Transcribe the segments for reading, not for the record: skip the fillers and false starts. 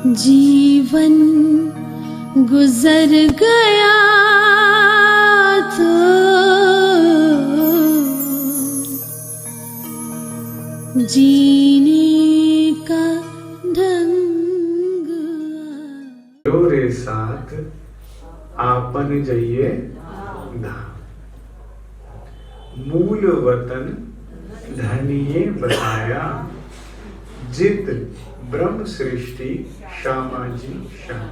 जीवन गुजर गया तो जीने का ढंग जो रे साथ आपन जइए धाम, मूल वतन धनिये बताया, जित ब्रह्म सृष्टि श्यामा जी श्याम।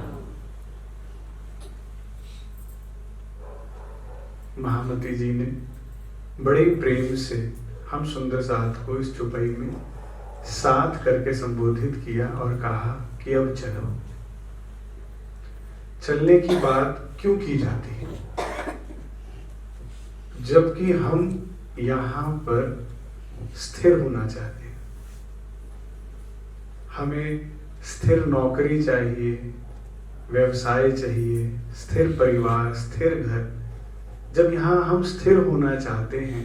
महामती जी ने बड़े प्रेम से हम सुंदर साथ को इस चौपाई में साथ करके संबोधित किया और कहा कि अब चलो। चलने की बात क्यों की जाती है, जबकि हम यहाँ पर स्थिर होना चाहते हैं। हमें स्थिर नौकरी चाहिए, व्यवसाय चाहिए, स्थिर परिवार, स्थिर घर। जब यहाँ हम स्थिर होना चाहते हैं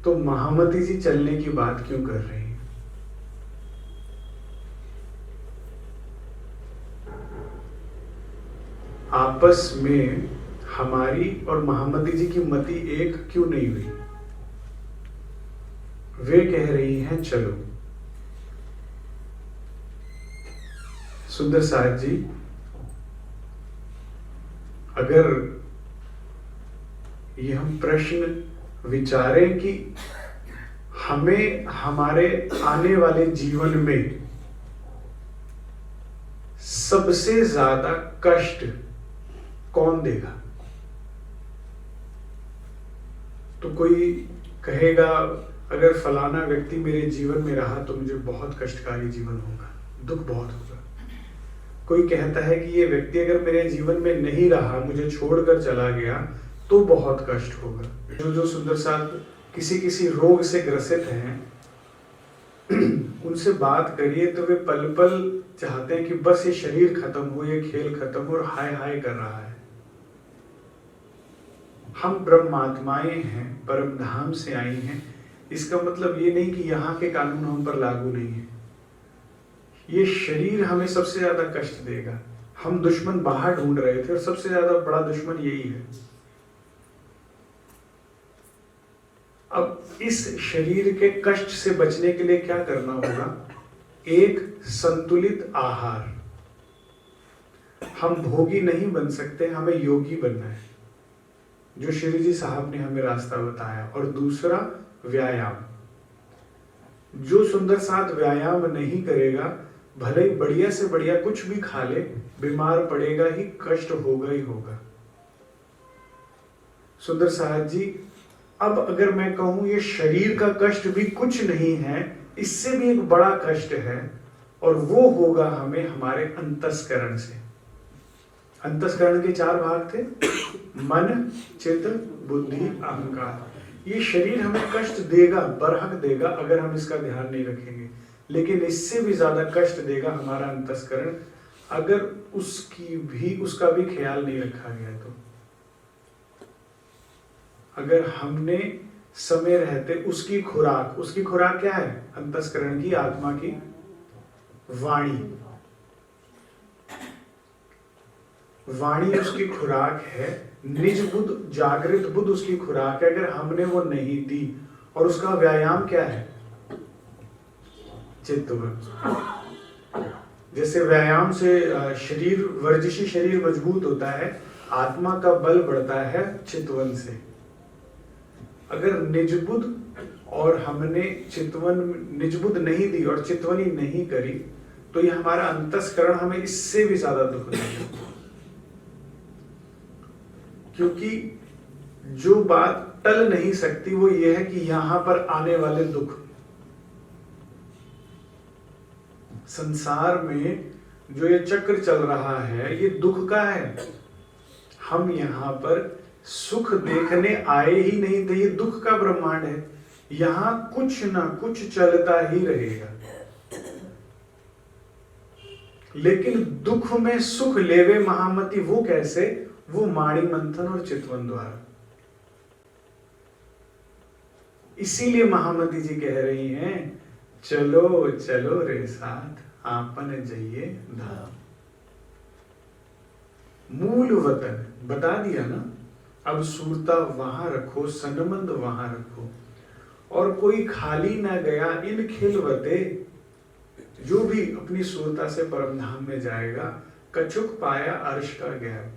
तो महामती जी चलने की बात क्यों कर रही हैं? आपस में हमारी और महामती जी की मति एक क्यों नहीं हुई? वे कह रही हैं चलो। सुंदर साथ जी, अगर ये हम प्रश्न विचारें कि हमें हमारे आने वाले जीवन में सबसे ज्यादा कष्ट कौन देगा, तो कोई कहेगा अगर फलाना व्यक्ति मेरे जीवन में रहा तो मुझे बहुत कष्टकारी जीवन होगा, दुख बहुत होगा। कोई कहता है कि ये व्यक्ति अगर मेरे जीवन में नहीं रहा, मुझे छोड़कर चला गया तो बहुत कष्ट होगा। जो सुंदर साथ किसी किसी रोग से ग्रसित हैं, उनसे बात करिए तो वे पल पल चाहते हैं कि बस ये शरीर खत्म हो, ये खेल खत्म हो, और हाय हाय कर रहा है। हम ब्रह्मात्माएं हैं, परम धाम से आई हैं। इसका मतलब ये नहीं कि यहाँ के कानून हम पर लागू नहीं है। ये शरीर हमें सबसे ज्यादा कष्ट देगा। हम दुश्मन बाहर ढूंढ रहे थे और सबसे ज्यादा बड़ा दुश्मन यही है। अब इस शरीर के कष्ट से बचने के लिए क्या करना होगा? एक संतुलित आहार। हम भोगी नहीं बन सकते, हमें योगी बनना है, जो श्री जी साहब ने हमें रास्ता बताया। और दूसरा व्यायाम। जो सुंदर साथ व्यायाम नहीं करेगा, भले ही बढ़िया से बढ़िया कुछ भी खा ले, बीमार पड़ेगा ही, कष्ट होगा ही होगा। सुंदर साथ जी, अब अगर मैं कहूं ये शरीर का कष्ट भी कुछ नहीं है, इससे भी एक बड़ा कष्ट है, और वो होगा हमें हमारे अंतस्करण से। अंतस्करण के 4 भाग थे, मन, चित्त, बुद्धि, अहंकार। ये शरीर हमें कष्ट देगा, बरहक देगा अगर हम इसका ध्यान नहीं रखेंगे, लेकिन इससे भी ज्यादा कष्ट देगा हमारा अंतस्करण अगर उसका भी ख्याल नहीं रखा गया। तो अगर हमने समय रहते उसकी खुराक क्या है? अंतस्करण की, आत्मा की वाणी उसकी खुराक है। निज बुद्ध, जागृत बुद्ध उसकी खुराक है। अगर हमने वो नहीं दी, और उसका व्यायाम क्या है? चित्तवन। जैसे व्यायाम से शरीर, वर्जिशी शरीर मजबूत होता है, आत्मा का बल बढ़ता है चित्तवन से। अगर निजबुद्ध और हमने निजबुद्ध नहीं दी और चित्तवनी नहीं करी, तो ये हमारा अंतस्करण हमें इससे भी ज्यादा दुख देगा। क्योंकि जो बात टल नहीं सकती वो ये है कि यहां पर आने वाले दुख। संसार में जो ये चक्र चल रहा है, ये दुख का है। हम यहां पर सुख देखने आए ही नहीं थे, ये दुख का ब्रह्मांड है। यहां कुछ ना कुछ चलता ही रहेगा, लेकिन दुख में सुख लेवे महामती। वो कैसे? वो माणी मंथन और चितवन द्वारा। इसीलिए महामती जी कह रही हैं, चलो चलो रे साथ आपन जइए धाम। मूल वतन बता दिया ना, अब सूरता वहां रखो, सनमंद वहां रखो, और कोई खाली ना गया इन खिलवते। जो भी अपनी सूरता से परम धाम में जाएगा, कछुक पाया अर्श का ज्ञान।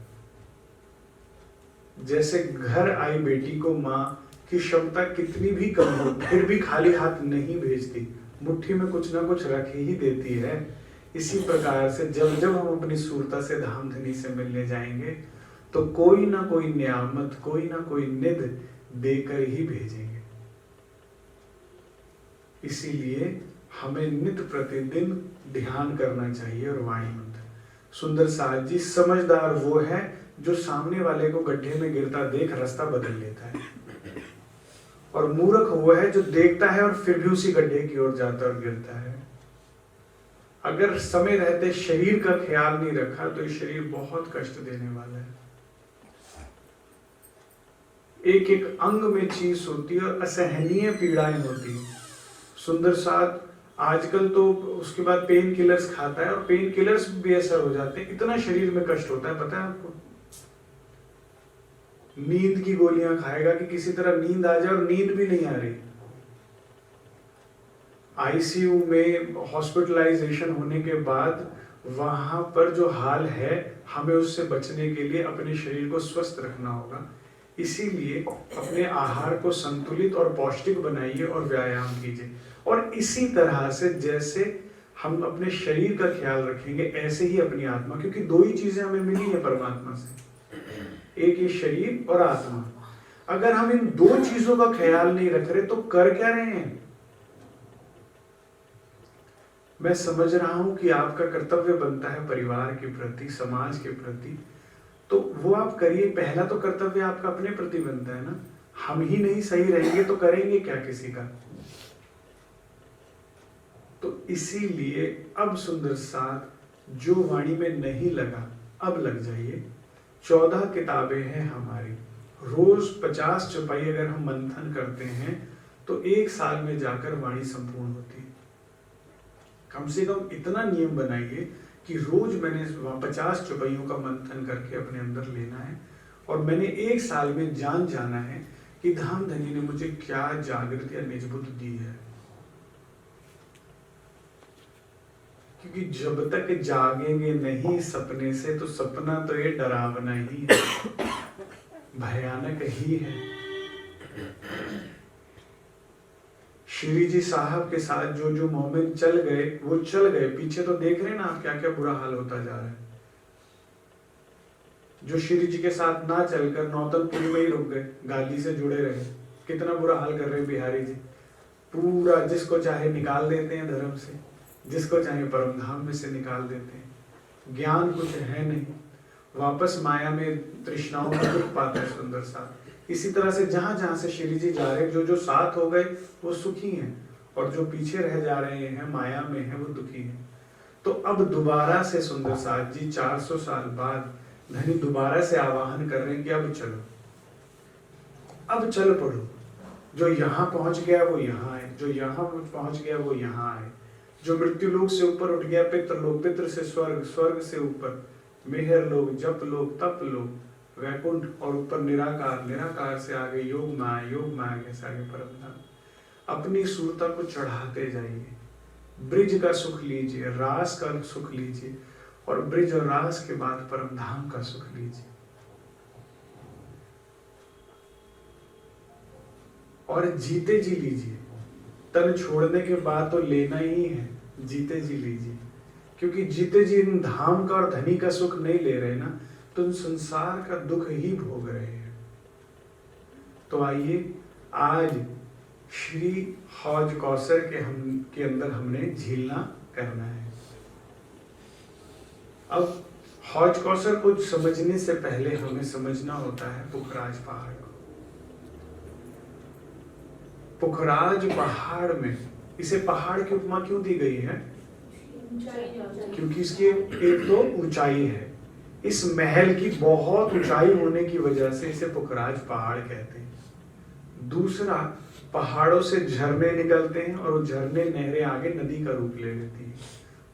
जैसे घर आई बेटी को माँ की क्षमता कितनी भी कम हो, फिर भी खाली हाथ नहीं भेजती, मुट्ठी में कुछ ना कुछ रख ही देती है। इसी प्रकार से जब जब हम अपनी सूरता से धाम धनी से मिलने जाएंगे, तो कोई ना कोई नियामत, कोई ना कोई निध देकर ही भेजेंगे। इसीलिए हमें नित्य प्रतिदिन ध्यान करना चाहिए। और वाणी मंत्र सुंदर साज जी, समझदार वो है जो सामने वाले को गड्ढे में गिरता देख रास्ता बदल लेता है, और मूर्ख वो है जो देखता है और फिर भी उसी गड्ढे की ओर जाता और गिरता है। अगर समय रहते शरीर का ख्याल नहीं रखा तो ये शरीर बहुत कष्ट देने वाला है। एक एक अंग में चीज होती है और असहनीय पीड़ाएं होती है। सुंदर साथ आजकल तो उसके बाद पेन किलर्स खाता है, और पेन किलर्स भी असर हो जाते हैं, इतना शरीर में कष्ट होता है, पता है आपको। नींद की गोलियां खाएगा कि किसी तरह नींद आ जाए, और नींद भी नहीं आ रही। आईसीयू में हॉस्पिटलाइजेशन होने के बाद वहां पर जो हाल है, हमें उससे बचने के लिए अपने शरीर को स्वस्थ रखना होगा। इसीलिए अपने आहार को संतुलित और पौष्टिक बनाइए और व्यायाम कीजिए। और इसी तरह से जैसे हम अपने शरीर का ख्याल रखेंगे, ऐसे ही अपनी आत्मा, क्योंकि दो ही चीजें हमें मिली है परमात्मा से, एक ये शरीर और आत्मा। अगर हम इन दो चीजों का ख्याल नहीं रख रहे तो कर क्या रहे हैं। मैं समझ रहा हूं कि आपका कर्तव्य बनता है परिवार के प्रति, समाज के प्रति, तो वो आप करिए। पहला तो कर्तव्य आपका अपने प्रति बनता है ना। हम ही नहीं सही रहेंगे तो करेंगे क्या किसी का। तो इसीलिए अब सुंदर साथ जो वाणी में नहीं लगा, अब लग जाइए। 14 किताबें हैं हमारी, रोज 50 चौपाई अगर हम मंथन करते हैं तो 1 साल में जाकर वाणी संपूर्ण होती है। कम से कम इतना नियम बनाइए कि रोज मैंने 50 चौपाइयों का मंथन करके अपने अंदर लेना है, और मैंने 1 साल में जाना है कि धाम धनी ने मुझे क्या जागृति या निजबुद्ध दी है। क्योंकि जब तक जागेंगे नहीं सपने से, तो सपना तो ये डरावना ही है, भयानक ही है। श्री जी साहब के साथ जो जो मोमिन चल गए वो चल गए, पीछे तो देख रहे हैं ना आप क्या क्या बुरा हाल होता जा रहा है। जो श्री जी के साथ ना चलकर नौतनपुरी में ही रुक गए, गाली से जुड़े रहे, कितना बुरा हाल कर रहे हैं बिहारी जी। पूरा जिसको चाहे निकाल देते हैं धर्म से, जिसको चाहे परम धाम में से निकाल देते हैं। ज्ञान कुछ है नहीं, वापस माया में तृष्णाओं में दुख पाता है सुंदर सा। इसी तरह से जहां जहां से श्री जी जा रहे, जो जो साथ हो गए वो सुखी हैं, और जो पीछे रह जा रहे हैं माया में है वो दुखी हैं। तो अब दोबारा से सुंदर साथ जी 400 साल बाद धनी दोबारा से आवाहन कर रहे हैं कि अब चलो, अब चल पड़ो। जो यहाँ पहुंच गया वो यहाँ आए, जो यहाँ पहुंच गया वो यहाँ आए। जो मृत्यु लोक से ऊपर उठ गया पितृ लोक, पितृ से स्वर्ग, स्वर्ग से ऊपर मेहर लोक, जप लोक, तप लोक, वैकुंठ, और ऊपर निराकार, निराकार से आगे योग माया, योग माया के आगे परम धाम। अपनी सूरता को चढ़ाते जाइए। ब्रिज का सुख लीजिए, रास का सुख लीजिए, और ब्रिज और रास के बाद परम धाम का सुख लीजिए। और जीते जी लीजिए। तन छोड़ने के बाद तो लेना ही है, जीते जी लीजिए। क्योंकि जीते जी इन धाम का और धनी का सुख नहीं ले रहे ना, तो संसार का दुख ही भोग रहे हैं। तो आइए आज श्री हौज कौसर के अंदर हमने झीलना करना है। अब हौज कौसर को समझने से पहले हमें समझना होता है पुखराज पहाड़ को। पुखराज पहाड़ में, इसे पहाड़ की उपमा क्यों दी गई है? क्योंकि इसकी एक तो ऊंचाई है, इस महल की बहुत ऊंचाई होने की वजह से इसे पुखराज पहाड़ कहते हैं। दूसरा, पहाड़ों से झरने निकलते हैं और वो झरने नहरें आगे नदी का रूप ले लेती हैं।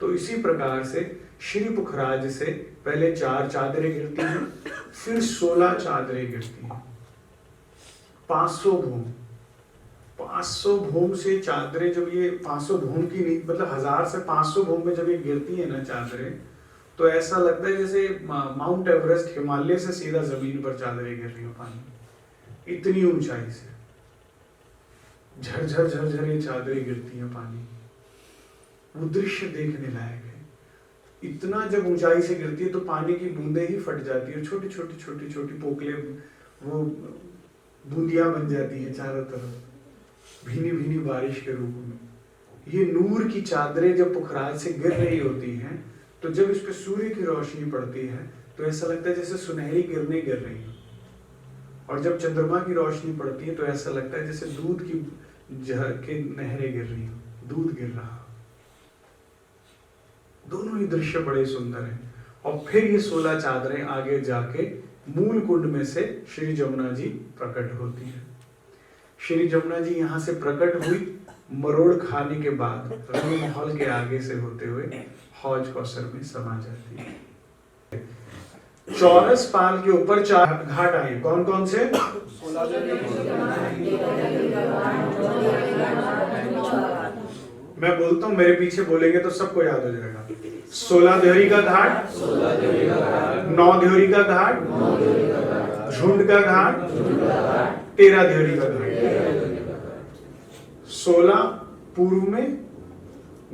तो इसी प्रकार से श्री पुखराज से पहले 4 चादरें गिरती हैं, फिर 16 चादरें गिरती हैं। 500 भूम से चादरें जब ये 500 भूम की नहीं, मतलब 1000 से 500 भूम में जब ये गिरती है ना चादरें, तो ऐसा लगता है जैसे माउंट एवरेस्ट हिमालय से सीधा जमीन पर चादरें गिर रही हो पानी, इतनी ऊंचाई से झरझर झरझर ये चादरें गिरती हैं पानी। वो दृश्य देखने लायक है। इतना जब ऊंचाई से गिरती है तो पानी की बूंदें ही फट जाती है, छोटी छोटी छोटी छोटी पोकले वो बूंदियां बन जाती हैं चारों तरफ, भीनी भीनी बारिश के रूप में। ये नूर की चादरें जब पुखराज से गिर रही होती हैं, तो जब इस पे सूर्य की रोशनी पड़ती है तो ऐसा लगता है जैसे सुनहरी किरणें गिर रही हैं, और जब चंद्रमा की रोशनी पड़ती है तो ऐसा लगता है जैसे दूध की नहरें गिर रही हैं, दूध गिर रहा। दोनों ही दृश्य बड़े सुंदर हैं। और फिर ये 16 चादरें आगे जाके मूल कुंड में से श्री जमुना जी प्रकट होती है। श्री जमुना जी यहाँ से प्रकट हुई, मरोड़ खाने के बाद रंग महल के आगे से होते हुए हौज कौसर में समा जाती है। चौरस पाल के ऊपर 4 घाट आए, कौन कौन से? मैं बोलता हूँ, मेरे पीछे बोलेंगे तो सबको याद हो जाएगा। 16 देहरी का घाट, 9 देहरी का घाट, झुंड का घाट, 13 देहरी का घाट। 16 पूर्व में,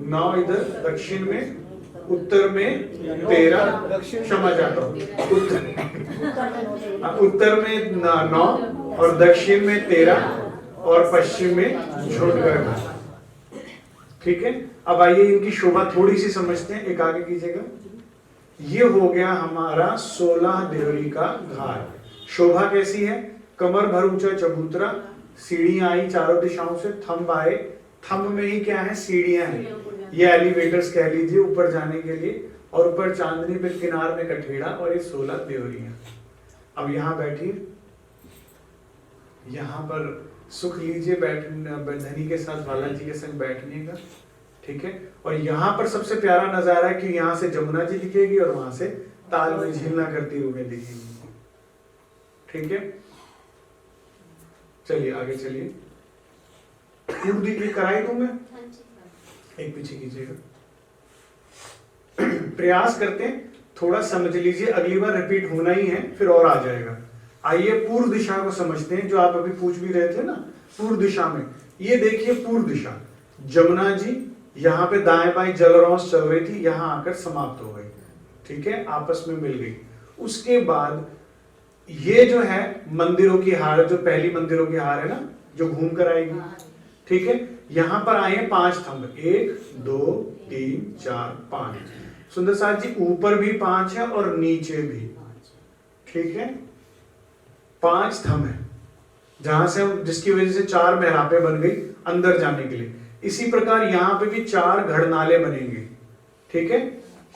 9 इधर दक्षिण में, उत्तर में 13, क्षमा चाहता हूँ, उत्तर में 9 और दक्षिण में 13 और पश्चिम में झुंड का घाट। ठीक है, अब आइए इनकी शोभा थोड़ी सी समझते हैं। एक आगे कीजिएगा। ये हो गया हमारा 16 देहरी का घाट। शोभा कैसी है? कमर भर ऊंचा चबूतरा, सीढ़ियां आई चारों दिशाओं से, थंब आए, थंब में ही क्या है? सीढ़ियां हैं, ये एलिवेटर्स कह लीजिए ऊपर जाने के लिए, और ऊपर चांदनी पे किनार में कठेड़ा, और ये 16 देहरियां। अब यहां बैठिए, यहां पर सुख लीजिए धनी के साथ बालाजी के संग बैठने का। ठीक है, और यहाँ पर सबसे प्यारा नजारा है कि यहाँ से जमुना जी दिखेगी और वहां से ताल में झीलना करती हुए दिखेगी। ठीक है, चलिए आगे चलिए। कराई दूं मैं? एक पीछे कीजिएगा। प्रयास करते हैं, थोड़ा समझ लीजिए, अगली बार रिपीट होना ही है, फिर और आ जाएगा। आइए पूर्व दिशा को समझते हैं, जो आप अभी पूछ भी रहे थे ना, पूर्व दिशा में। ये देखिए पूर्व दिशा, जमुना जी यहाँ पे दाएं बाएं जलरौंस चल रही थी, यहाँ आकर समाप्त हो गई। ठीक है, आपस में मिल गई। उसके बाद ये जो है मंदिरों की हार, जो पहली मंदिरों की हार है ना, जो घूम कर आएगी। ठीक है, यहाँ पर आए 5 थंब, 1 2 3 4 5। सुंदर साथ जी ऊपर भी 5 है और नीचे भी। ठीक है, 5 थंब है, जहां से हम, जिसकी वजह से 4 मेहराबें बन गई अंदर जाने के लिए। इसी प्रकार यहां पे भी 4 घड़नाले बनेंगे। ठीक है,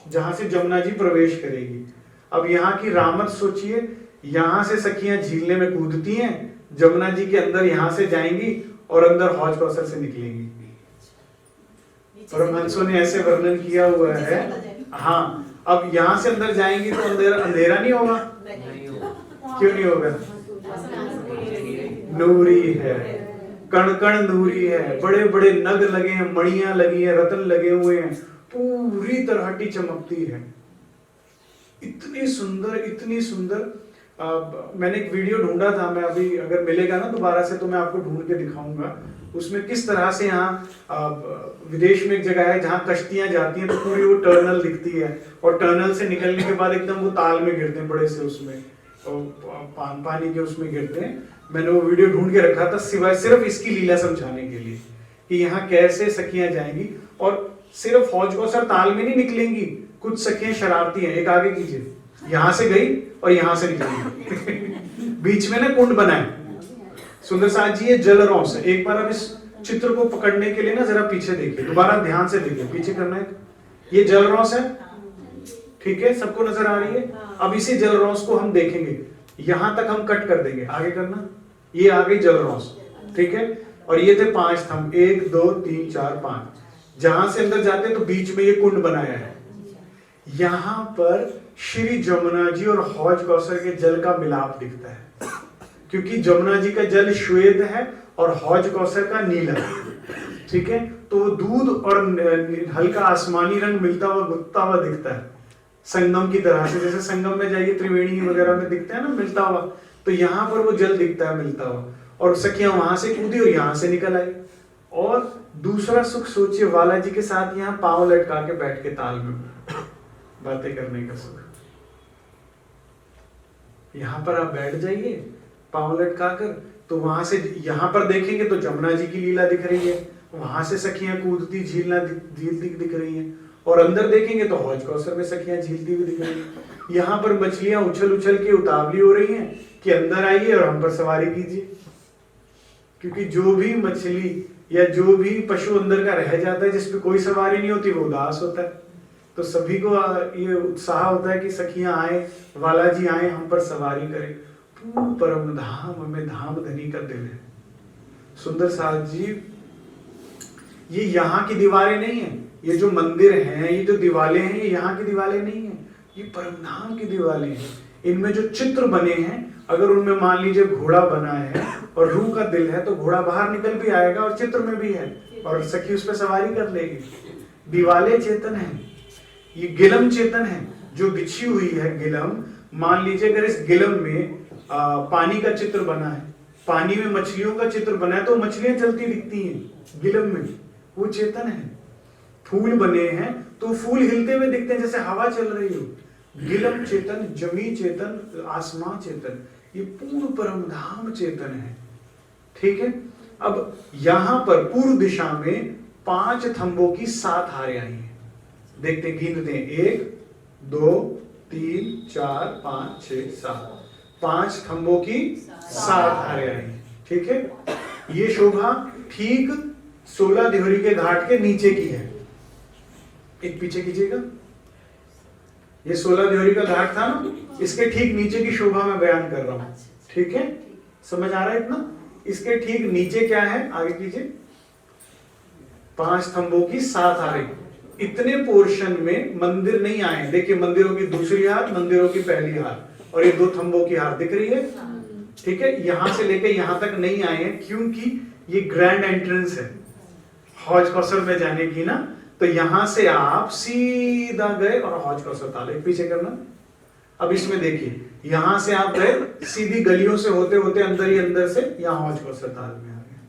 जहां से जमुना जी प्रवेश करेगी। अब यहाँ की रामत सोचिए, यहां से सखियां झीलने में कूदती हैं, जमुना जी के अंदर यहां से जाएंगी और अंदर हौज कौसर से निकलेंगी। परमहंसों ने ऐसे वर्णन किया हुआ है। हाँ, अब यहां से अंदर जाएंगी तो अंधेरा नहीं होगा? क्यों नहीं होगा? नूरी है, कण कण नूरी है, बड़े बड़े नग लगे हैं, मणियां लगी हैं, रत्न लगे हुए हैं, पूरी तरहटी चमकती है। इतनी सुंदर, इतनी सुंदर। मैंने एक वीडियो ढूंढा था, मैं अभी अगर मिलेगा ना दोबारा से तो मैं आपको ढूंढ के दिखाऊंगा। उसमें किस तरह से यहाँ विदेश में एक जगह है जहाँ कश्तियां जाती हैं तो पूरी वो टर्नल दिखती है, और टर्नल से निकलने के बाद एकदम वो ताल में गिरते हैं, बड़े से उसमें पानी के उसमें गिरते हैं। मैंने वो वीडियो ढूंढ के रखा था सिवाय सिर्फ इसकी लीला समझाने के लिए कि यहाँ कैसे सखियां जाएंगी। और सिर्फ हौज कौसर ताल में नहीं निकलेंगी, कुछ सखियां शरारती हैं। एक आगे कीजिए, यहां से गई और यहां से निकली बीच में ना कुंड बना है। सुंदर साथ जी ये जलरौंस है। एक बार अब इस चित्र को पकड़ने के लिए ना जरा पीछे देखिए, दोबारा ध्यान से देखिए, पीछे करना है। ये जलरौंस है, ठीक है, सबको नजर आ रही है। अब इसी जलरौंस को हम देखेंगे, यहां तक हम कट कर देंगे, आगे करना। ये आ गई जलरौंस, ठीक है, और ये थे 5 थंब, 1 2 3 4 5। जहां से अंदर जाते हैं तो बीच में ये कुंड बनाया है। यहाँ पर श्री जमुना जी और हौज कौसर के जल का मिलाप दिखता है, क्योंकि जमुना जी का जल श्वेत है और हौज कौसर का नीला है। ठीक है, तो वो दूध और हल्का आसमानी रंग मिलता हुआ गुत्ता हुआ दिखता है संगम की तरह से। जैसे संगम में जाइए त्रिवेणी वगैरह में दिखता है ना मिलता हुआ, तो यहाँ पर वो जल दिखता है मिलता हुआ। और सखियां वहां से कूदी और यहाँ से निकल आई। और दूसरा सुख सोचिए, बालाजी के साथ यहाँ पांव लटका के बैठ के ताल में बातें करने का सुख। यहाँ पर आप बैठ जाइए पांव लटका कर, तो वहां से यहाँ पर देखेंगे तो जमुना जी की लीला दिख रही है, वहां से सखियां कूदती झीलती दिख रही हैं, और अंदर देखेंगे तो हौज कौसर में सखियां झीलती हुई दिख रही हैं। यहाँ पर मछलियां उछल के उतावली हो रही हैं कि अंदर आइए और हम पर सवारी कीजिए, क्योंकि जो भी मछली या जो भी पशु अंदर का रह जाता है जिसपे कोई सवारी नहीं होती वो उदास होता है। तो सभी को ये उत्साह होता है कि सखियां आए, बालाजी आए, हम पर सवारी करें। पूर्ण परम धाम में धाम धनी का दिल है। सुंदर साथ जी, ये यहाँ की दीवारें नहीं है, ये जो मंदिर हैं, ये जो दीवारें हैं, ये यहाँ की दीवारें नहीं है, ये परम धाम की दीवारें हैं। इनमें जो चित्र बने हैं, अगर उनमें मान लीजिए घोड़ा बना है और रूह का दिल है, तो घोड़ा बाहर निकल भी आएगा और चित्र में भी है, और सखी उस पर सवारी कर लेगी। दीवाले चेतन है, ये गिलम चेतन है जो बिछी हुई है गिलम। मान लीजिए अगर इस गिलम में पानी का चित्र बना है, पानी में मछलियों का चित्र बना है, तो मछलियां चलती दिखती हैं गिलम में, वो चेतन है। फूल बने हैं तो फूल हिलते हुए दिखते हैं जैसे हवा चल रही हो। गिलम चेतन, जमी चेतन, आसमां चेतन, ये पूर्ण परम धाम चेतन है। ठीक है, अब यहां पर पूर्व दिशा में 5 थंबों की 7 हारें आई हैं। देखते गिनते हैं, 1 2 3 4 5 6 7, 5 थंबों की 7 हारें आई हैं। ठीक है, ये शोभा ठीक 16 देहरी के घाट के नीचे की है। एक पीछे कीजिएगा, ये 16 देहरी का घाट था ना, इसके ठीक नीचे की शोभा मैं बयान कर रहा हूं। ठीक है, समझ आ रहा है इतना? इसके ठीक नीचे क्या है, आगे कीजिए, 5 थंबों की 7 हारें। इतने पोर्शन में मंदिर नहीं आए। देखिए, मंदिरों की दूसरी हार, मंदिरों की पहली हार, और ये 2 थंबों की हार दिख रही है। ठीक है, यहां से लेके यहां तक नहीं आए हैं, क्योंकि ये ग्रैंड एंट्रेंस है हौज कौसर में जाने की ना। तो यहां से आप सीधा गए और हौज कौसर ताल, एक पीछे करना। अब इसमें देखिए, यहां से आप गए, सीधी गलियों से होते होते अंदर ही अंदर से यहां हौज कौसर ताल में आ गए।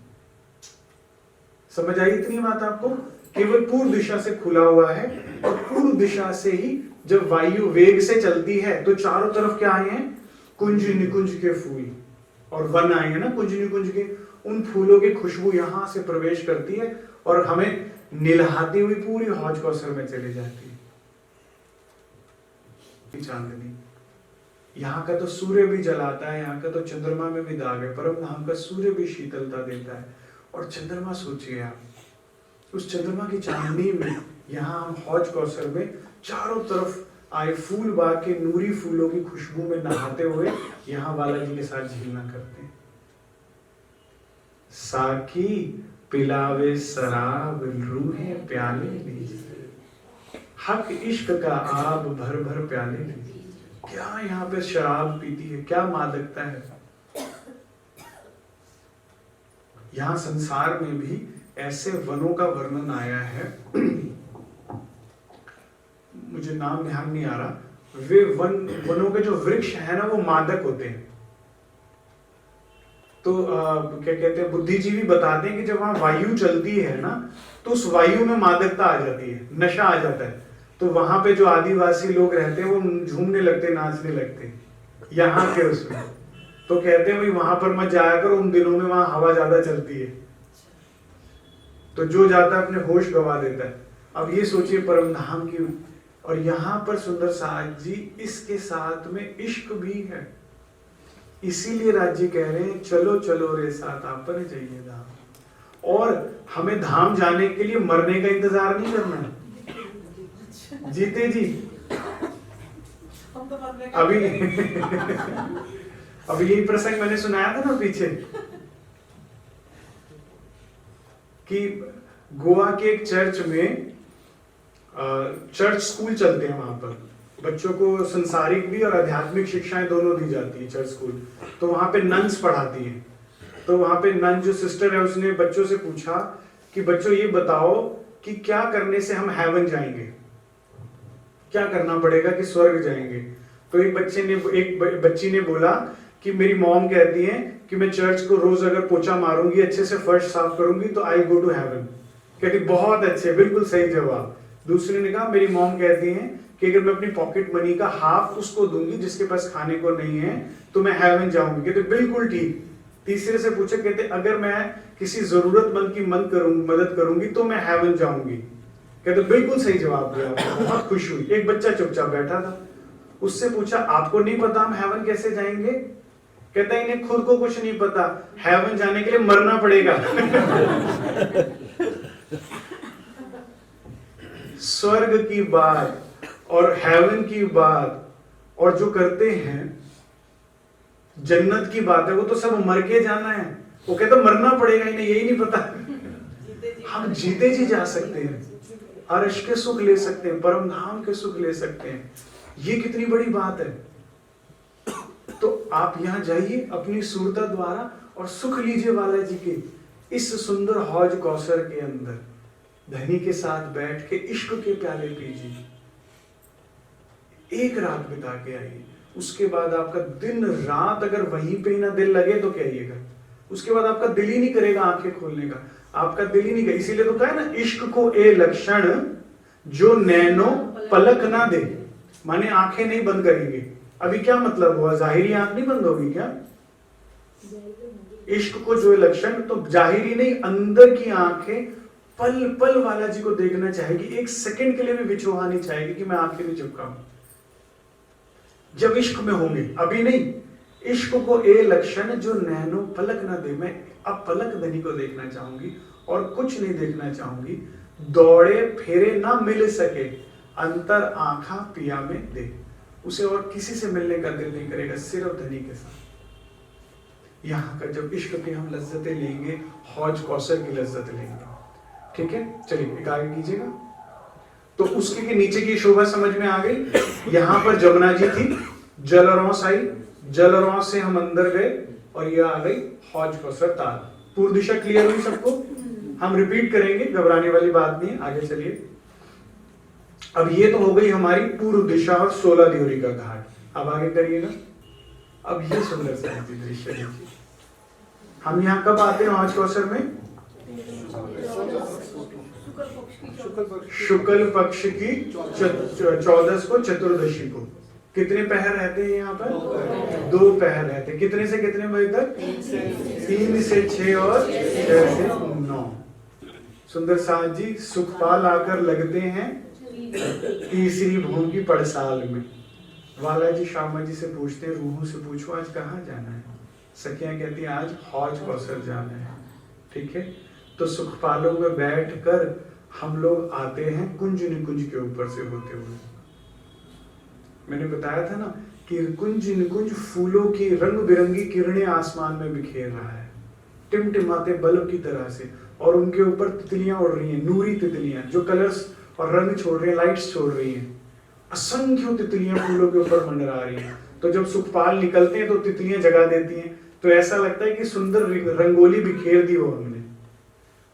समझ आई इतनी बात आपको? केवल पूर्व दिशा से खुला हुआ है, और पूर्व दिशा से ही जब वायु वेग से चलती है तो चारों तरफ क्या आए हैं, कुंज निकुंज के फूल और वन आए हैं ना, कुंज निकुंज के। उन फूलों की खुशबू यहां से प्रवेश करती है और हमें निलहाती हुई पूरी हौज कौसर में चली जाती है। चांदनी, यहाँ का तो सूर्य भी जलाता है, यहाँ का तो चंद्रमा में भी दाग है, परम धाम का सूर्य भी शीतलता देता है। और चंद्रमा, सोचिए आप, उस चंद्रमा की चांदनी में यहाँ हम हौज कौसर में चारों तरफ आए फूल बाग के नूरी फूलों की खुशबू में नहाते हुए यहाँ बालाजी के साथ झीलना करते हैं। साकी पिलावे शराब, रूहे प्याले लीजिए, हक इश्क का आब भर भर प्याले लीजिए। क्या यहाँ पे शराब पीती है, क्या मादकता है। यहाँ संसार में भी ऐसे वनों का वर्णन आया है, मुझे नाम ध्यान नहीं आ रहा। वे वनों के जो वृक्ष है ना, वो मादक होते हैं। तो क्या कहते हैं, बुद्धिजीवी बताते हैं कि जब वहां वायु चलती है ना, तो उस वायु में मादकता आ जाती है, नशा आ जाता है। तो वहां पे जो आदिवासी लोग रहते हैं वो झूमने लगते, नाचने लगते यहाँ के उसमें। तो कहते हैं भाई वहां पर मत जाया करो, उन दिनों में वहां हवा ज्यादा चलती है, तो जो जाता है अपने होश गवा देता है। अब ये सोचिए परम धाम की। और यहाँ पर सुंदर साथ जी, इसके साथ में इश्क भी है। इसीलिए राज्य कह रहे हैं, चलो चलो रे साथ आपने चाहिए धाम। और हमें धाम जाने के लिए मरने का इंतजार नहीं करना है। जीते जी अभी अभी यही प्रसंग मैंने सुनाया था ना पीछे, कि गोवा के एक चर्च में चर्च स्कूल चलते हैं वहां पर, बच्चों को संसारिक भी और आध्यात्मिक शिक्षाएं दोनों दी जाती है चर्च स्कूल। तो वहां पे नन्स पढ़ाती हैं। तो वहां पे नन जो सिस्टर है उसने बच्चों से पूछा कि बच्चों ये बताओ कि क्या करने से हम हेवन जाएंगे, क्या करना पड़ेगा कि स्वर्ग जाएंगे। तो एक बच्ची ने बोला कि मेरी मॉम कहती है कि मैं चर्च को रोज अगर पोछा मारूंगी, अच्छे से फर्श साफ करूंगी तो आई गो टू हेवन। कहती बहुत अच्छे, बिल्कुल सही जवाब। दूसरे ने कहा मेरी मॉम कहती है कि अगर मैं अपनी पॉकेट मनी का हाफ उसको दूंगी जिसके पास खाने को नहीं है तो मैं हेवन जाऊंगी। कहते बिल्कुल ठीक। तीसरे से पूछा, कहते अगर मैं किसी जरूरतमंद की मदद करूंगी तो मैं हेवन जाऊंगी। कहते बिल्कुल सही जवाब दिया आपने, बहुत खुश हुई। एक बच्चा चुपचाप बैठा था, उससे पूछा आपको नहीं पता हम हेवन कैसे जाएंगे? कहता इन्हें खुद को कुछ नहीं पता, हेवन जाने के लिए मरना पड़ेगा। स्वर्ग की बात और हेवन की बात और जो करते हैं जन्नत की बात है, वो तो सब मर के जाना है। वो कहता मरना पड़ेगा, इन्हें यही नहीं पता। हम जीते जी जा सकते हैं, अर्श के सुख ले सकते हैं, परम धाम के सुख ले सकते हैं। ये कितनी बड़ी बात है। तो आप यहां जाइए अपनी सूरता द्वारा और सुख लीजिए बालाजी के इस सुंदर हौज कौसर के अंदर। धनी के साथ बैठ के इश्क के प्याले पीजिए, एक रात बिता के आइए। उसके बाद आपका दिन रात अगर वहीं पे ही ना दिल लगे तो कहिएगा, उसके बाद आपका दिल ही नहीं करेगा आंखें खोलने का, आपका दिल ही नहीं करेगा। इसीलिए तो कहा है ना, इश्क को ए लक्षण जो नैनो पलक ना दे, माने आंखें नहीं बंद करेंगे। अभी क्या मतलब हुआ, जाहिरी आंख नहीं बंद होगी क्या? इश्क को जो लक्षण, तो जाहिरी नहीं, अंदर की आंखें पल पल बालाजी को देखना चाहेगी, एक सेकंड के लिए भी विचोहा नहीं चाहेगी कि मैं आंखें नहीं चिपकाऊं। जब इश्क में होंगे, अभी नहीं। इश्क को ए लक्षण जो नैनो पलक ना दे, मैं अब पलक धनी को देखना चाहूंगी और कुछ नहीं देखना चाहूंगी। दौड़े फेरे ना मिल सके, अंतर आंखा पिया में दे। उसे और किसी से मिलने का दिल नहीं करेगा, सिर्फ धनी के साथ। यहाँ का जब इश्क की हम लज्जतें लेंगे, हौज कौसर की लज्जत लेंगे। ठीक है, चलिए एक आगे कीजिएगा। तो उसके के नीचे की शोभा समझ में आ गई। यहाँ पर जमुना जी थी, जलरौस आई, जलरौस से हम अंदर गए और ये आ गई हौज कौसर ताल। पूर्व दिशा क्लियर हुई सबको? हम रिपीट करेंगे, घबराने वाली बात नहीं है। आगे चलिए। अब ये तो हो गई हमारी पूर्व दिशा और 16 दियोरी का घाट। अब आगे करिएगा। अब ये सुंदर सा दृश्य देखिए। हम यहाँ कब आते हैं हौज कौसर में? शुक्ल पक्ष की 14 को, चतुर्दशी को। कितने पहर रहते हैं यहाँ पर? 2 पहर रहते हैं। कितने से कितने बजे तक? 3 से 6 और 6 से 9। सुंदर साथ जी सुखपाल आकर लगते हैं तीसरी भूमि की पड़साल में। बालाजी श्यामा जी से पूछते हैं, रूहों से पूछो आज कहाँ जाना है? सखियां कहती हैं आज हौज कौसर जाना है। ठीक है, तो सुखपालों में बैठकर हम लोग आते हैं कुंज निकुंज के ऊपर से होते हुए। मैंने बताया था ना कि कुंज निकुंज फूलों की रंग बिरंगी किरणें आसमान में बिखेर रहा है, टिमटिमाते बल्ब की तरह से, और उनके ऊपर तितलियां उड़ रही हैं, नूरी तितलियां जो कलर्स और रंग छोड़ रही हैं, लाइट्स छोड़ रही हैं। असंख्य तितलियां फूलों के ऊपर मंडरा रही हैं। तो जब सुखपाल निकलते हैं तो तितलियां जगा देती हैं, तो ऐसा लगता है कि सुंदर रंगोली बिखेर दी हो हमने।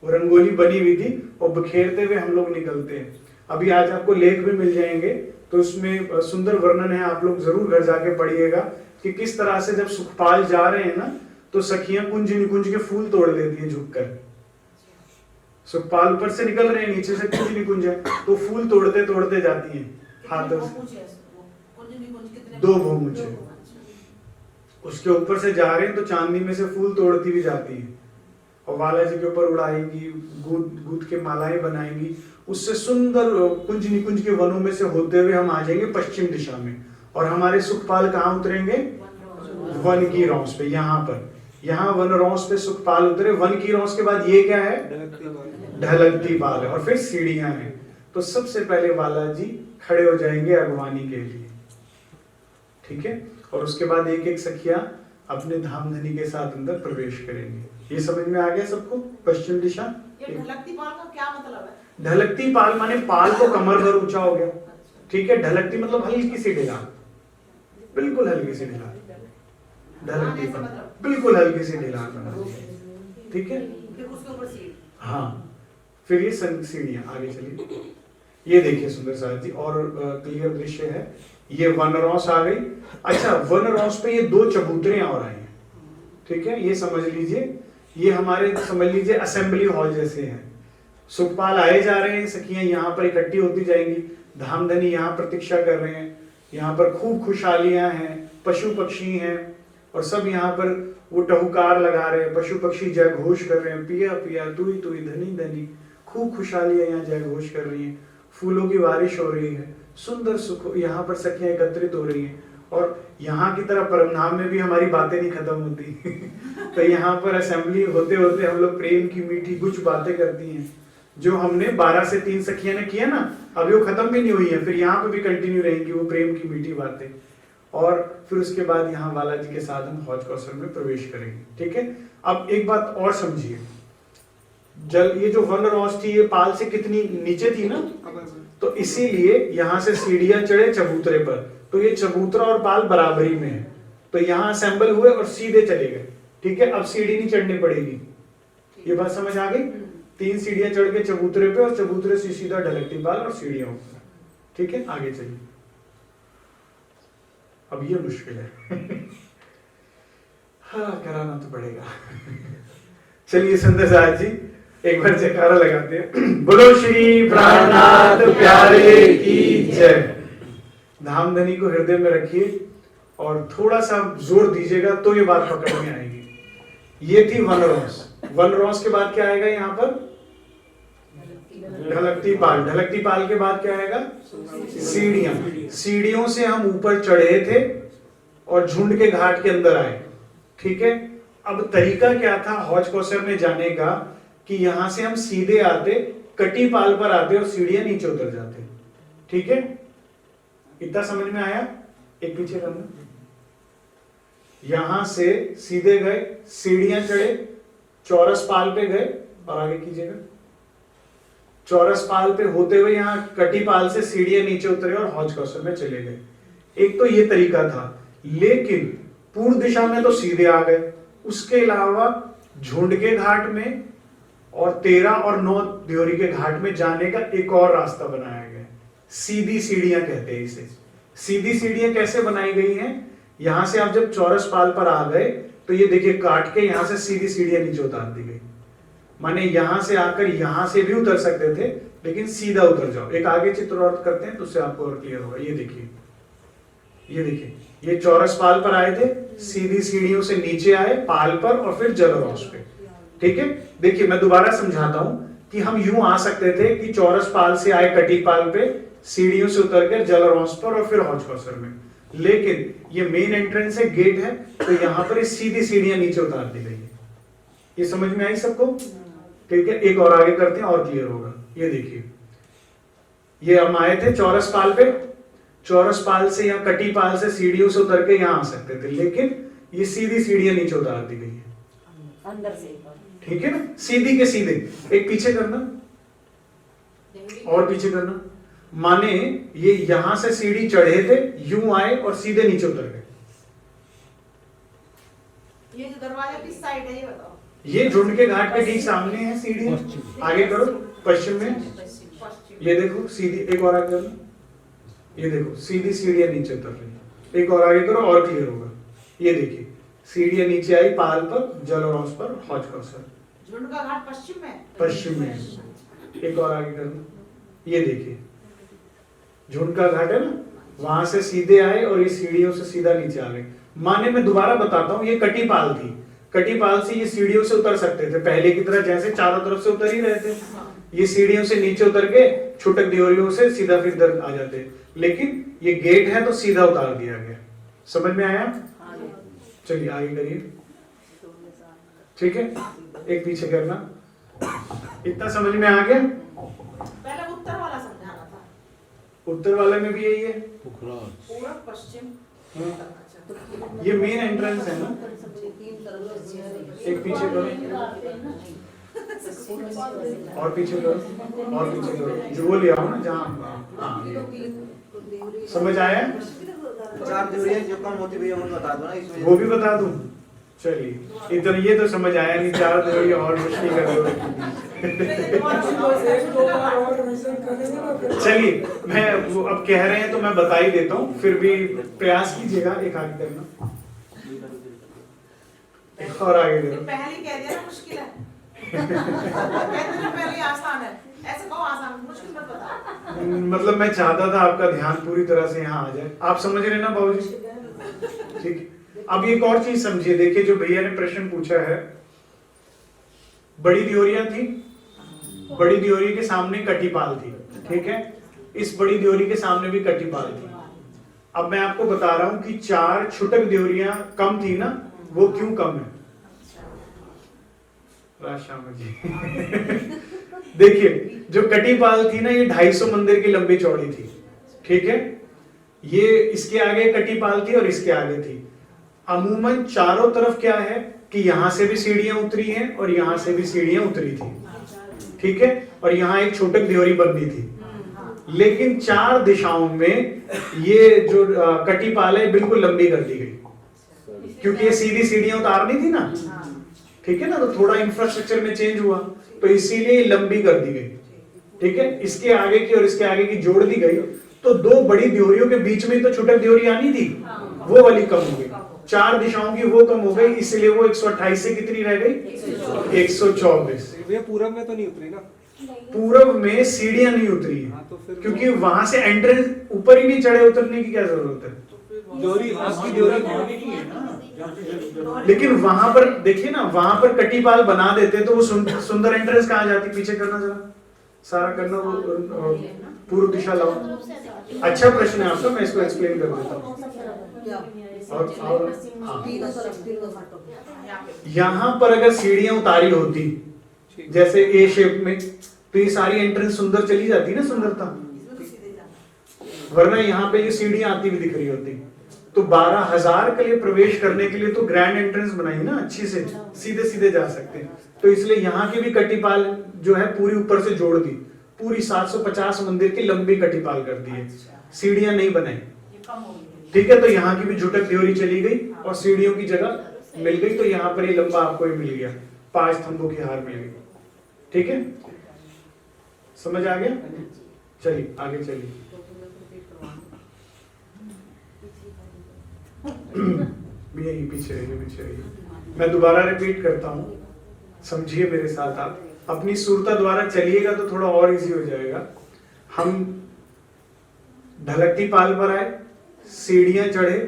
वो रंगोली बनी हुई थी और बिखेरते हुए हम लोग निकलते हैं। अभी आज आपको लेख भी मिल जाएंगे, तो उसमें सुंदर वर्णन है, आप लोग जरूर घर जाके पढ़िएगा कि किस तरह से जब सुखपाल जा रहे हैं ना, तो सखियां कुंज निकुंज के फूल तोड़ देती हैं झुककर। सुखपाल ऊपर से निकल रहे हैं, नीचे से कुंज निकुंज है, तो फूल तोड़ते तोड़ते जाती हैं हाथों से। 2 भूमुज है। उसके ऊपर से जा रहे हैं तो चांदी में से फूल तोड़ती भी जाती है और बालाजी के ऊपर उड़ाएंगी, गूंथ के मालाएं बनाएंगी। उससे सुंदर कुंज निकुंज के वनों में से होते हुए हम आ जाएंगे पश्चिम दिशा में, और हमारे सुखपाल कहाँ उतरेंगे? वन की रौस पे। यहाँ पर, यहाँ वन रौस पे सुखपाल उतरे। वन की रौस के बाद ये क्या है? ढलकती बाल है, और फिर सीढ़ियां हैं। तो सबसे पहले बालाजी खड़े हो जाएंगे अगवानी के लिए। ठीक है, और उसके बाद एक एक सखिया अपने धाम धनी के साथ अंदर प्रवेश करेंगे। ये समझ में आ गया सबको? पश्चिम दिशा। ये ढलकती बाल का क्या मतलब है? ढलकती पाल माने पाल तो कमर भर ऊंचा हो गया, ठीक है। ढलकती मतलब हल्की सी ढिलान, बिल्कुल हल्की सी ढिलान, ढलकती पाल बिल्कुल हल्की सी ढिलान बना दी, ठीक है। हाँ, फिर ये सीढ़ियां आगे चलिए, ये देखिए सुंदर साथ जी, और क्लियर दृश्य है। ये वनरॉस आ गई। अच्छा, वनरॉस पे ये दो चबूतरे और आए हैं, ठीक है। ये समझ लीजिए, ये हमारे समझ लीजिए असेंबली हॉल जैसे हैं। सुखपाल आए जा रहे हैं, सखियां यहाँ पर इकट्ठी होती जाएंगी, धामधनी यहाँ प्रतीक्षा कर रहे हैं, यहाँ पर खूब खुशहालियां हैं, पशु पक्षी हैं, और सब यहाँ पर वो टहुकार लगा रहे हैं, पशु पक्षी जय घोष कर रहे हैं, पिया पिया तुई तुई धनी धनी, खूब खुशहालियां यहाँ जय घोष कर रही हैं, फूलों की बारिश हो रही है, सुंदर सुख यहाँ पर सखियां एकत्रित हो रही हैं। और यहाँ की तरह परमधाम में भी हमारी बातें नहीं खत्म होती तो यहाँ पर असेंबली होते होते हम लोग प्रेम की मीठी कुछ बातें करती हैं, जो हमने 12 से 3 सखियां ने किया ना, अभी वो खत्म भी नहीं हुई है, फिर यहाँ पे भी कंटिन्यू रहेंगी वो प्रेम की मीठी बातें। और फिर उसके बाद यहाँ बालाजी के साथ हम हौज कौशल में प्रवेश करेंगे, ठीक है। अब एक बात और समझिए, जल ये जो वनरॉस थी ये पाल से कितनी नीचे थी ना, तो इसीलिए यहाँ से सीढ़ियां चढ़े चबूतरे पर, तो ये चबूतरा और पाल बराबरी में है, तो यहाँ असेंबल हुए और सीधे चले गए, ठीक है। अब सीढ़ी नहीं चढ़नी पड़ेगी, ये बात समझ आ गई। 3 सीढ़ियां चढ़ के चबूतरे पे, और चबूतरे से सीधा ढलकती पाल और सीढ़ियां ऊपर, ठीक है। आगे चलिए, अब ये मुश्किल है हाँ, कराना तो पड़ेगा चलिए सुंदर साथ जी, एक बार जयकारा लगाते हैं बोलो श्री प्राणनाथ प्यारे की जय। धामधनी को हृदय में रखिए और थोड़ा सा जोर दीजिएगा तो ये बात पकड़ में आएगी। ये थी वनरॉस। वनरॉस के बाद क्या आएगा यहाँ पर? ढलकती पाल। ढलकती पाल के बाद क्या आएगा? सीढ़ियां। सीढ़ियों से हम ऊपर चढ़े थे और झुंड के घाट के अंदर आए, ठीक है। अब तरीका क्या था हौज कौसर में जाने का, कि यहां से हम सीधे आते, कटी पाल पर आते और सीढ़ियां नीचे उतर जाते, ठीक है। इतना समझ में आया? एक पीछे करना। यहां से सीधे गए, सीढ़ियां चढ़े, चौरस पाल पे गए, और आगे कीजिएगा। चौरस पाल पे होते हुए यहां कटी पाल से सीढ़ियां नीचे उतरे और हौज कौसर में चले गए। एक तो ये तरीका था, लेकिन पूर्व दिशा में तो सीधे आ गए, उसके अलावा झुंड के घाट में और 13 और 9 द्योरी के घाट में जाने का एक और रास्ता बनाया गया। सीधी सीढ़ियां कहते हैं इसे। सीधी सीढ़ियां कैसे बनाई गई हैं? यहां से आप जब चौरस पाल पर आ गए तो ये देखिए काट के यहां से सीधी सीढ़ियां नीचे उतार दी गई। माने यहां से आकर यहां से भी उतर सकते थे, लेकिन सीधा उतर जाओ। एक आगे चित्र और करते हैं तो उससे आपको और क्लियर होगा। ये देखिए, ये देखिए, ये चौरस पाल पर आए थे, सीधी सीढ़ियों से नीचे आए पाल पर और फिर जलरौस पे, ठीक है। देखिए मैं दोबारा समझाता हूं कि हम यूं आ सकते थे कि चौरस पाल से आए कटी पाल पे, सीढ़ियों से उतर कर जलरौस पर और फिर हौज कौसर में, लेकिन ये मेन एंट्रेंस है, गेट है, तो यहां पर सीधी सीढ़ियां नीचे उतार दी गई है। ये समझ में आई सबको? ठीक है, एक और आगे करते हैं और क्लियर होगा। ये देखिए, ये हम आए थे चौरस पाल पे, चौरस पाल से या कटी पाल से सीढ़ियों से उतर के यहां आ सकते थे, लेकिन ये सीधी सीढ़ियां नीचे उतार दी गई है अंदर से, ठीक है ना, सीधी के सीधे। एक पीछे करना और पीछे करना, माने ये यहां से सीढ़ी चढ़े थे, यूं आए और सीधे नीचे उतर गए। ये जो दरवाजा किस साइड है ये बताओ? ये झुंड के घाट के ठीक सामने है सीढ़ी। आगे करो, पश्चिम में। ये देखो सीधी, एक और आगे करो, ये देखो सीधी सीढ़ियां नीचे उतर रही। एक और आगे करो और क्लियर होगा। ये देखिए सीढ़ियां नीचे आई पाल पर, जलरौस पर, हौज कौसर। झुंड का घाट पश्चिम में? पश्चिम में। एक और आगे करना, ये देखिए झुंड का घाट है ना, वहां से सीधे आए और ये सीढ़ियों से सीधा नीचे आ गए। माने मैं दोबारा बताता हूं, ये कटी पाल थी, कटी पाल से ये सीढ़ियों से उतर सकते थे पहले की तरह, जैसे चारों तरफ से उतर ही रहे थे। ये सीढ़ियों से नीचे उतर के छुटक देवरियों से सीधा फिर इधर आ जाते, लेकिन ये गेट है तो सीधा उतार दिया गया। समझ में आया? चलिए आगे करिए, ठीक है। एक पीछे करना, इतना समझ में आ गया? पहले उत्तर वाला समझाना था। उत्तर वाले में भी यही है, पूर्व पश्चिम। ये मेन एंट्रेंस है ना। एक पीछे करो, और पीछे करो, और पीछे करो, जो वो ले आओ ना जहाँ, हाँ समझ आया? चार देवरियां जो कम होती भैया उनको बता दो ना इसमें। वो भी बता दूं? चलिए इधर ये तो समझ आया नहीं, चार देवरियां और मुश्किल कर दो। चलिए मैं वो अब कह रहे हैं तो मैं बता ही देता हूँ, फिर भी प्रयास कीजिएगा एक आगे करना और आगे देखो। पहले कह दिया ना मुश्किल है। कहते ना पहले आसान है, ऐसे कहो आसान, मुश्किल मत बता। मतलब मैं चाहता था आपका ध्यान पूरी तरह से यहाँ आ जाए। आप समझ रहे हैं ना बाबूजी? ठीक। अब एक और चीज समझिए, देखिए जो भैया ने प्रश्न पूछा है, बड़ी दियोरियां थी, बड़ी दियोरी के सामने कटीपाल थी, ठीक है, इस बड़ी दियोरी के सामने भी कटीपाल थी। अब मैं आपको बता रहा हूं कि चार छुटक दियोरियां कम थी ना, वो क्यों कम है? राशाम जी देखिए जो कटीपाल थी ना, ये 250 मंदिर की लंबी चौड़ी थी, ठीक है, ये इसके आगे कटीपाल थी और इसके आगे थी। अमूमन चारों तरफ क्या है कि यहां से भी सीढ़ियां उतरी हैं और यहां से भी सीढ़ियां उतरी थी, ठीक है, और यहाँ एक छोटक दियोरी बननी थी। लेकिन चार दिशाओं में ये जो कटीपाल है बिल्कुल लंबी कर दी गई, क्योंकि ये सीधी सीढ़ियां उतारनी थी ना, ठीक है ना, तो थोड़ा इंफ्रास्ट्रक्चर में चेंज हुआ तो इसीलिए लंबी कर दी गई, ठीक है, इसके आगे की और इसके आगे की जोड़ दी गई, तो दो बड़ी दियोरियों के बीच में तो छुटक दियोरी आनी थी, वो वाली कम हो गई, चार दिशाओं की वो कम हो गई, इसलिए वो 128 से कितनी रह गई? 124। भैया पूरब में तो नहीं उतरी ना? पूरब में सीढ़ियां नहीं उतरी है, हाँ, तो फिर क्योंकि वहां से एंट्रेंस ऊपर ही नहीं चढ़े, उतरने की क्या जरूरत है? दियोरी आपकी दियोरी नहीं है ना। लेकिन वहां पर देखिए ना, वहां पर कटीपाल बना देते तो वो सुंदर एंट्रेंस कहाँ जाती? पीछे करना जरा, सारा करना, वो पूर्व दिशा लाओ। अच्छा प्रश्न है आपका, मैं इसको एक्सप्लेन कर देता हूँ। और यहाँ पर अगर सीढ़ियां उतारी होती जैसे ए शेप में, तो ये सारी एंट्रेंस सुंदर चली जाती ना, सुंदरता, वरना यहाँ पे ये सीढ़ियां आती हुई दिख रही होती। तो 12,000 के लिए प्रवेश करने के लिए तो ग्रैंड एंट्रेंस बनाई ना अच्छी से, सीधे सीधे जा सकते हैं, तो इसलिए यहाँ की भी कटीपाल जो है पूरी ऊपर से जोड़ दी, पूरी 750 मंदिर की लंबी कटीपाल कर दी है, सीढ़ियां नहीं बनाई, ठीक है, तो यहाँ की भी झुटक दियोरी चली गई और सीढ़ियों की जगह मिल गई, तो यहाँ पर ये लंबा आपको ही मिल गया, 5 स्तंभों की हार मिल गई, ठीक है, समझ आ गया? चलिए आगे चलिए। यही पीछे रहिए, पीछे रहिए। मैं दोबारा रिपीट करता हूं, समझिए मेरे साथ, आप अपनी सुरता द्वारा चलिएगा तो थोड़ा और इजी हो जाएगा। हम ढलकती पाल पर आए, सीढ़ियां चढ़े,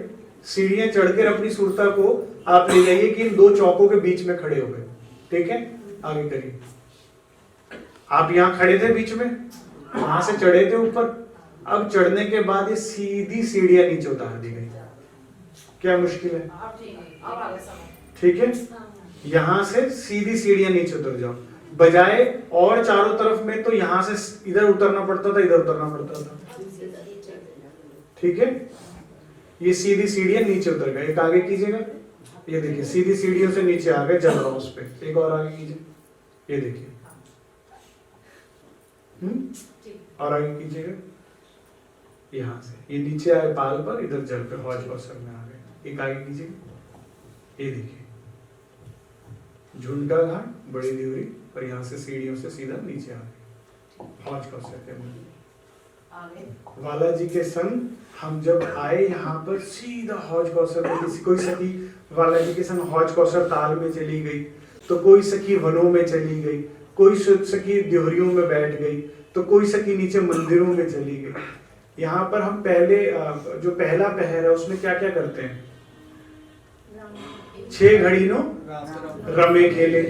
सीढ़ियां चढ़कर अपनी सुरता को आप ले जाइए कि इन दो चौकों के बीच में खड़े हो गए, ठीक है, आगे करिए। आप यहाँ खड़े थे बीच में, वहां से चढ़े थे ऊपर, अब चढ़ने के बाद ये सीधी सीढ़ियां नीचे उतार दी गई। क्या मुश्किल है? ठीक है, यहां से सीधी सीढ़ियां नीचे उतर जाओ, बजाय और चारों तरफ में तो यहां से इधर उतरना पड़ता था, इधर उतरना पड़ता था, ठीक है, ये सीधी सीढ़ियां नीचे उतर गए। एक आगे कीजिएगा, ये देखिए सीधी सीढ़ियों से नीचे आ गए, जल रहा उस पे, एक और आगे कीजिए, ये देखिए, और आगे कीजिएगा, यहां से ये नीचे आए पाल पर, इधर जल पे हौज कौसर में आ गए। एक आगे कीजिए, ये देखिए झुंडा घाट, बड़ी दियोरी, और यहाँ से सीढ़ियों से सीधा नीचे आ गए हौज कौसर के मंदिर। वाला जी के संग हम जब आए यहाँ पर, सीधा हौज कौसर में, किसी कोई सखी वाला जी के संग हौज कौसर ताल में चली गई, तो कोई सखी वनों में चली गई, कोई सखी दियोरियों में बैठ गई, तो कोई सखी नीचे मंदिरों में चली गई। यहाँ पर हम पहले जो पहला पहर है उसमें क्या क्या करते हैं? 6 घड़ी नो रमे खेले,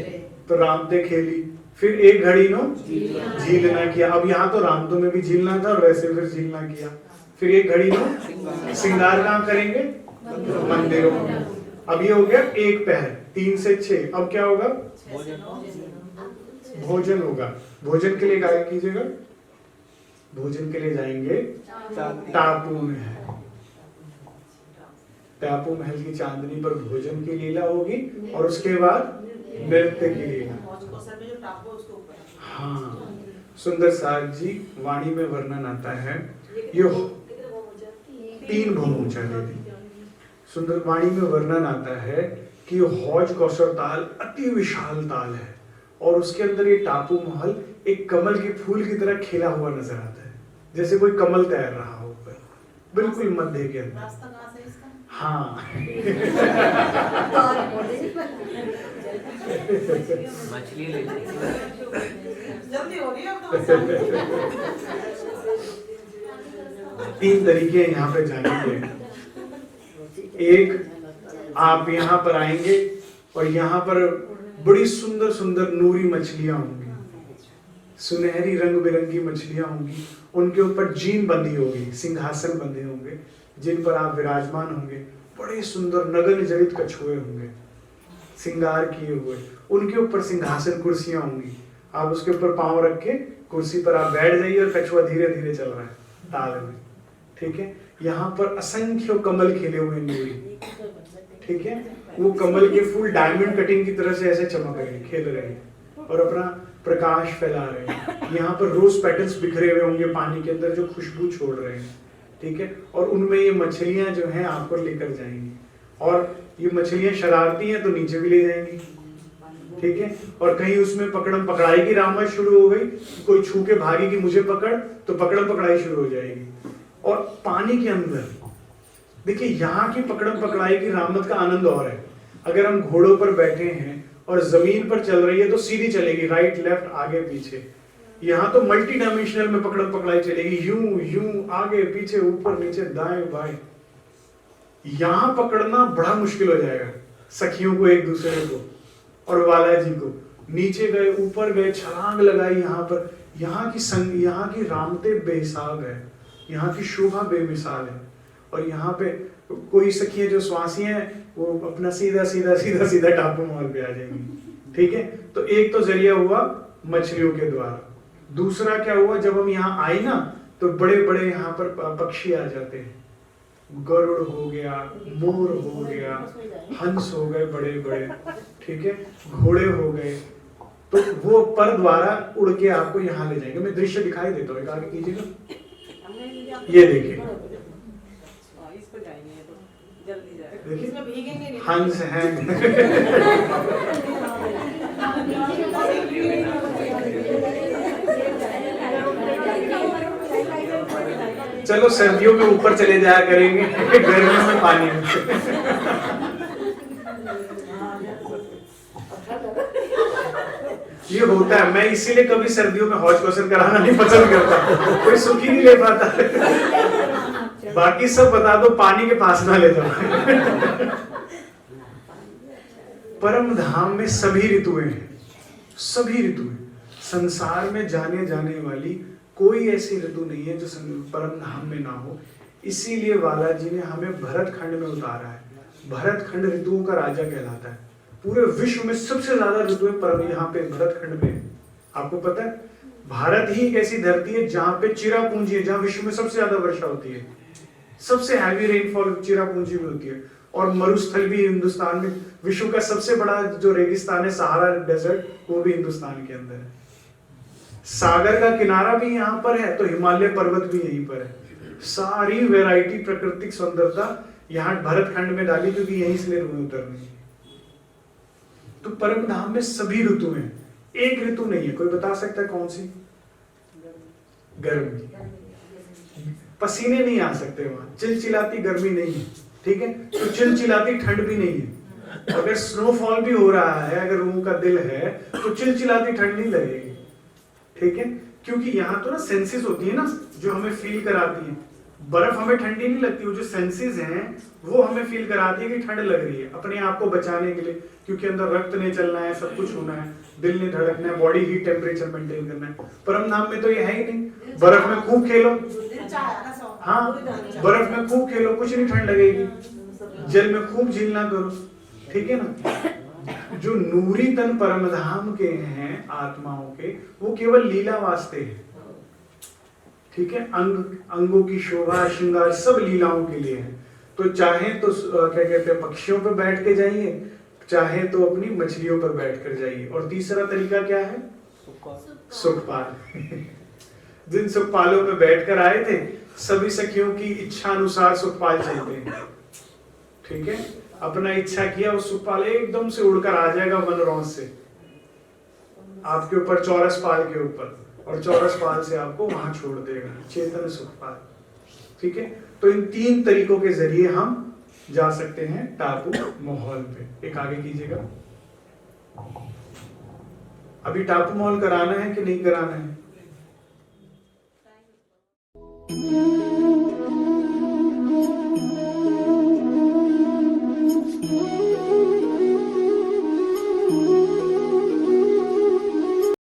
तो रामते खेली, फिर 1 घड़ी नो झीलना किया। अब यहाँ तो रामतों में भी झीलना था और वैसे फिर झीलना किया। फिर 1 घड़ी नो श्रृंगार कहाँ करेंगे? मंदिरों में। अब ये हो गया 1 पहर, 3 से 6। अब क्या होगा? भोजन होगा। भोजन के लिए गायब कीजिएगा। भोजन के लिए जाएंगे टापू महल। टापू महल की चांदनी पर भोजन की लीला होगी और उसके बाद नृत्य के लिए। हौज कौसर में जो टापू है उसके ऊपर। हाँ, सुंदर साग जी वाणी में वर्णन आता है, ये 3 भौम ऊंचा दीदी। सुंदर वाणी में वर्णन आता है कि हौज कौसर ताल अति विशाल ताल है और उसके अंदर ये टापू महल एक कमल के फूल की तरह खिला हुआ नजर आता है, जैसे कोई कमल तैर रहा हो ऊपर, बिल्कुल मध्य के अंदर। रास्ता कहाँ से इसका? हाँ मछली ले जल्दी हो रही है अब तो। 3 तरीके हैं यहाँ पे जाने के। एक, आप यहाँ पर आएंगे और यहाँ पर बड़ी सुंदर सुंदर नूरी मछलियां होंगी, सुनहरी रंग बिरंगी मछलियां होंगी, उनके ऊपर जीन बंधी होगी, सिंहासन बंधे होंगे जिन पर आप विराजमान होंगे। बड़े सुंदर नगन जड़ित कछुए होंगे श्रृंगार किए हुए, उनके ऊपर सिंहासन कुर्सियां होंगी, आप उसके ऊपर पांव रख के कुर्सी पर आप बैठ जाइए और कछुआ धीरे धीरे चल रहा है ताल में, ठीक है। यहाँ पर असंख्य कमल खिले हुए नूरी, ठीक है, वो कमल के फूल डायमंड कटिंग की तरह से ऐसे चमक रहे हैं, खेल रहे हैं और अपना प्रकाश फैला रहे हैं। यहाँ पर रोज पेटल्स बिखरे हुए होंगे पानी के अंदर जो खुशबू छोड़ रहे हैं, ठीक है, और उनमें ये मछलियां जो हैं आपको लेकर जाएंगी और ये मछलियां शरारती हैं तो नीचे भी ले जाएंगी, ठीक है। और कहीं उसमें पकड़म पकड़ाई की रामत शुरू हो गई, कोई छू के भागी कि मुझे पकड़, तो पकड़म पकड़ाई शुरू हो जाएगी। और पानी के अंदर देखिए यहाँ की पकड़म पकड़ाई की रामत का आनंद और है। अगर हम घोड़ों पर बैठे हैं और जमीन पर चल रही है तो सीधी चलेगी, राइट लेफ्ट आगे पीछे। यहाँ तो मल्टी डायमेंशनल में पकड़म पकड़ाई चलेगी, यूं यूं आगे पीछे ऊपर नीचे दाएं बाएं। यहाँ पकड़ना बड़ा मुश्किल हो जाएगा सखियों को, एक दूसरे को और वाला जी को। नीचे गए ऊपर गए, छलांग लगाई यहाँ पर। यहाँ की रामते बेहिसाब है, यहाँ की शोभा बेमिसाल है। और यहाँ पे कोई सखियां जो स्वासी हैं वो अपना सीधा सीधा सीधा सीधा टापू महल पे आ जाएंगी, ठीक है। तो एक तो जरिया हुआ मछलियों के द्वारा, दूसरा क्या हुआ, जब हम यहाँ आए ना तो बड़े बड़े यहाँ पर पक्षी आ जाते हैं, गरुड़ हो गया, मोर हो गया, हंस हो गए बड़े बड़े, ठीक है, घोड़े हो गए, तो वो पर द्वारा उड़ के आपको यहाँ ले जाएंगे। मैं दृश्य दिखाई देता हूँ, आगे कीजिएगा, ये देखिए, देखिए हंस हैं चलो सर्दियों में ऊपर चले जाया करेंगे, गर्मियों में पानी में। ये होता है, मैं इसीलिए कभी सर्दियों में हौज कौसर कराना नहीं पसंद करता, कोई सुख ही नहीं ले पाता। बाकी सब बता दो, पानी के पास ना ले जाओ। परम धाम में सभी ऋतुएं हैं, सभी ऋतुएं। संसार में जाने जाने वाली कोई ऐसी ऋतु नहीं है जो परम धाम में ना हो। इसीलिए वाला जी ने हमें भरत खंड में उतारा है। भरत खंड ऋतुओं का राजा कहलाता है। पूरे विश्व में सबसे ज्यादा ऋतुएं परम यहाँ पे भरत खंड में। आपको पता है भारत ही एक ऐसी धरती है जहां पे चिरापूंजी है, जहां विश्व में सबसे ज्यादा वर्षा होती है, सबसे हैवी रेनफॉल चिरापूंजी में होती है। और मरुस्थल भी हिंदुस्तान में, विश्व का सबसे बड़ा जो रेगिस्तान है सहारा डेजर्ट, वो भी हिंदुस्तान के अंदर है। सागर का किनारा भी यहाँ पर है तो हिमालय पर्वत भी यहीं पर है। सारी वैरायटी प्राकृतिक सुंदरता यहाँ भरत खंड में डाली क्योंकि यहीं से उतरनी। तो परम धाम में सभी ऋतु हैं, एक ऋतु नहीं है। कोई बता सकता है कौन सी? गर्मी, पसीने नहीं आ सकते वहां, चिलचिलाती गर्मी नहीं है, ठीक है, तो चिलचिलाती ठंड भी नहीं है। अगर स्नोफॉल भी हो रहा है, अगर रूह का दिल है तो चिलचिलाती ठंड नहीं लगेगी, ठीक है, क्योंकि यहाँ तो ना सेंसेस होती है ना जो हमें फील कराती है। बर्फ हमें ठंडी नहीं लगती, वो जो सेंसेस हैं वो हमें फील कराती है कि ठंड लग रही है, अपने आप को बचाने के लिए, क्योंकि अंदर रक्त ने चलना है, सब कुछ होना है, दिल ने धड़कना है, बॉडी हीट टेम्परेचर मेंटेन करना है। परम धाम में तो ये है ही नहीं। बर्फ में खूब खेलो, हाँ बर्फ में खूब खेलो, कुछ नहीं ठंड लगेगी। जल में खूब झीलना करो, ठीक है ना। जो नूरी तन परम धाम के हैं आत्माओं के, वो केवल लीला वास्ते है, ठीक है। अंगों की शोभा श्रृंगार सब लीलाओं के लिए है। तो चाहे तो क्या कहते हैं पक्षियों पे बैठ के जाइए, चाहे तो अपनी मछलियों पर बैठ कर जाइए। और तीसरा तरीका क्या है? सुखपाल। जिन सुखपालों पे बैठकर आए थे, सभी सखियों की इच्छा अनुसार सुखपाल चलते हैं, ठीक है। अपना इच्छा किया, उस सुखपाल एकदम से उड़कर आ जाएगा वनरौंद से आपके ऊपर, चौरस पाल के ऊपर, और चौरस पाल से आपको वहां छोड़ देगा, चेतन सुखपाल, ठीक है। तो इन 3 तरीकों के जरिए हम जा सकते हैं टापू माहौल पे। एक आगे कीजिएगा। अभी टापू माहौल कराना है कि नहीं कराना है?